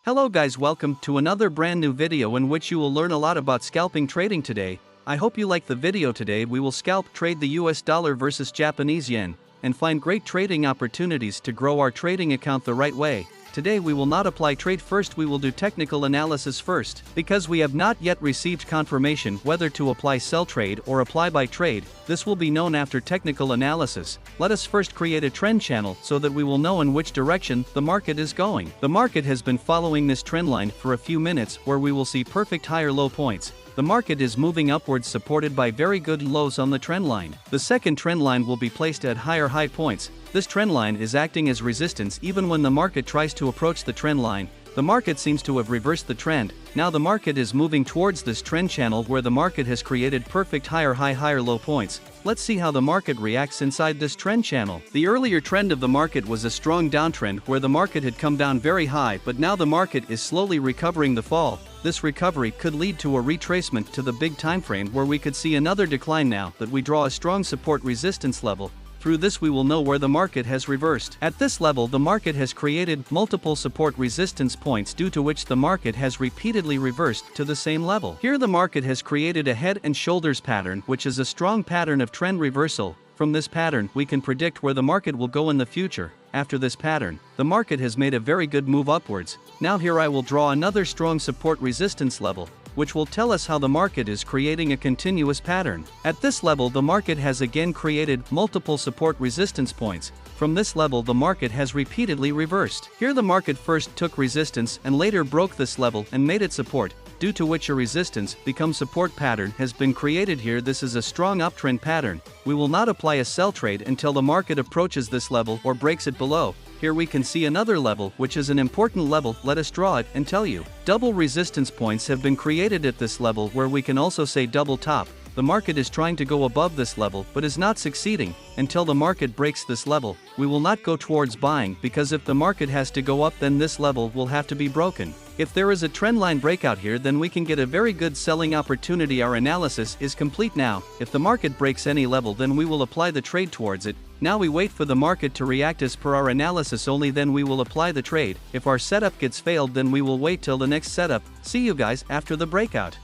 Hello guys, welcome to another brand new video in which you will learn a lot about scalping trading today. I hope you like the video today. We will scalp trade the US dollar versus Japanese yen and find great trading opportunities to grow our trading account the right way. Today we will not apply trade first, we will do technical analysis first. Because we have not yet received confirmation whether to apply sell trade or apply buy trade, this will be known after technical analysis. Let us first create a trend channel so that we will know in which direction the market is going. The market has been following this trend line for a few minutes where we will see perfect higher low points. The market is moving upwards supported by very good lows on the trend line. The second trend line will be placed at higher high points. This trend line is acting as resistance even when the market tries to approach the trend line. The market seems to have reversed the trend. Now the market is moving towards this trend channel where the market has created perfect higher high higher low points. Let's see how the market reacts inside this trend channel. The earlier trend of the market was a strong downtrend where the market had come down very high, but now the market is slowly recovering the fall. This recovery could lead to a retracement to the big time frame where we could see another decline now that we draw a strong support resistance level. Through this we will know where the market has reversed. At this level the market has created multiple support resistance points due to which the market has repeatedly reversed to the same level. Here the market has created a head and shoulders pattern, which is a strong pattern of trend reversal. From this pattern we can predict where the market will go in the future. After this pattern, the market has made a very good move upwards. Now here I will draw another strong support resistance level, which will tell us how the market is creating a continuous pattern. At this level the market has again created multiple support resistance points. From this level the market has repeatedly reversed. Here the market first took resistance and later broke this level and made it support, due to which a resistance become support pattern has been created here. This is a strong uptrend pattern. We will not apply a sell trade until the market approaches this level or breaks it below. Here we can see another level which is an important level. Let us draw it and tell you. Double resistance points have been created at this level where we can also say double top. The market is trying to go above this level but is not succeeding. Until the market breaks this level, we will not go towards buying, because if the market has to go up then this level will have to be broken. If there is a trendline breakout here then we can get a very good selling opportunity. Our analysis is complete now. If the market breaks any level then we will apply the trade towards it. Now we wait for the market to react as per our analysis, only then we will apply the trade. If our setup gets failed then we will wait till the next setup. See you guys after the breakout.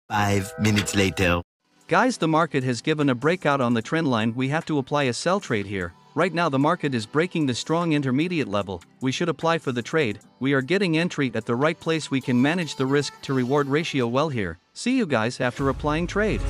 5 minutes later. Guys, the market has given a breakout on the trend line. We have to apply a sell trade here. Right now the market is breaking the strong intermediate level. We should apply for the trade. We are getting entry at the right place. We can manage the risk to reward ratio well here. See you guys after applying trade.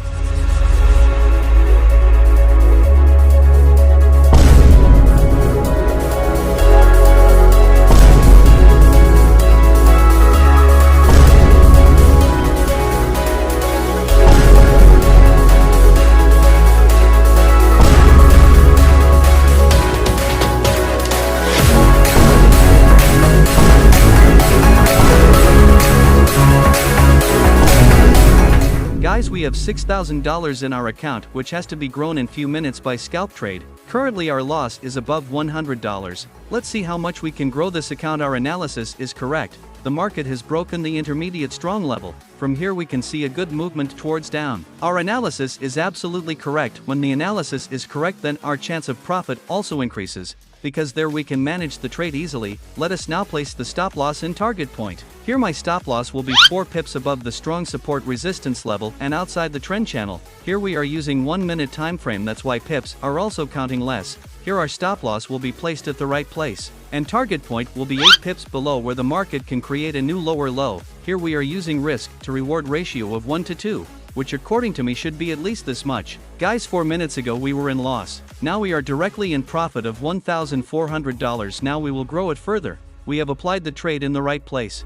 Guys, we have $6,000 in our account, which has to be grown in few minutes by scalp trade. Currently our loss is above $100. Let's see how much we can grow this account. Our analysis is correct. The market has broken the intermediate strong level. From here we can see a good movement towards down. Our analysis is absolutely correct. When the analysis is correct then our chance of profit also increases, because there we can manage the trade easily. Let us now place the stop loss and target point. Here my stop loss will be 4 pips above the strong support resistance level and outside the trend channel. Here we are using 1 minute time frame, that's why pips are also counting less. Here our stop loss will be placed at the right place, and target point will be 8 pips below where the market can create a new lower low. Here we are using risk to reward ratio of 1 to 2. Which according to me should be at least this much. Guys, 4 minutes ago we were in loss. Now we are directly in profit of $1,400. Now we will grow it further. We have applied the trade in the right place.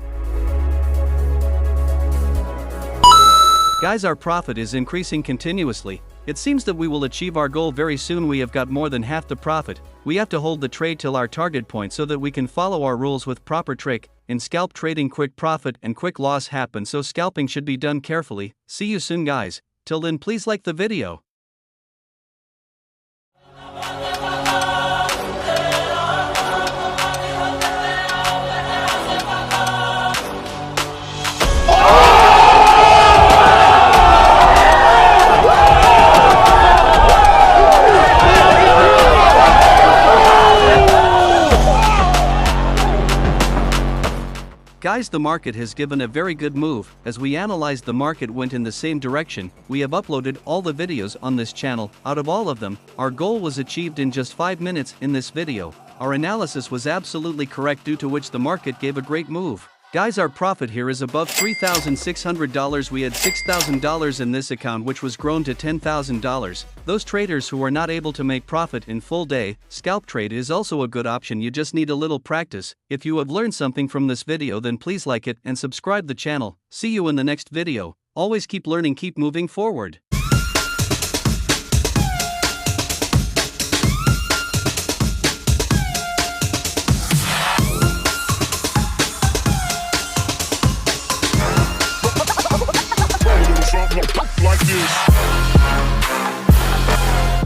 Guys, our profit is increasing continuously. It seems that we will achieve our goal very soon. We have got more than half the profit. We have to hold the trade till our target point so that we can follow our rules with proper trick. In scalp trading, quick profit and quick loss happen, so scalping should be done carefully. See you soon guys. Till then please like the video. Guys, the market has given a very good move. As we analyzed, the market went in the same direction. We have uploaded all the videos on this channel. Out of all of them, our goal was achieved in just 5 minutes in this video. Our analysis was absolutely correct, due to which the market gave a great move. Guys, our profit here is above $3,600. We had $6,000 in this account, which was grown to $10,000. Those traders who are not able to make profit in full day, scalp trade is also a good option. You just need a little practice. If you have learned something from this video, then please like it and subscribe the channel. See you in the next video. Always keep learning, keep moving forward. Like this.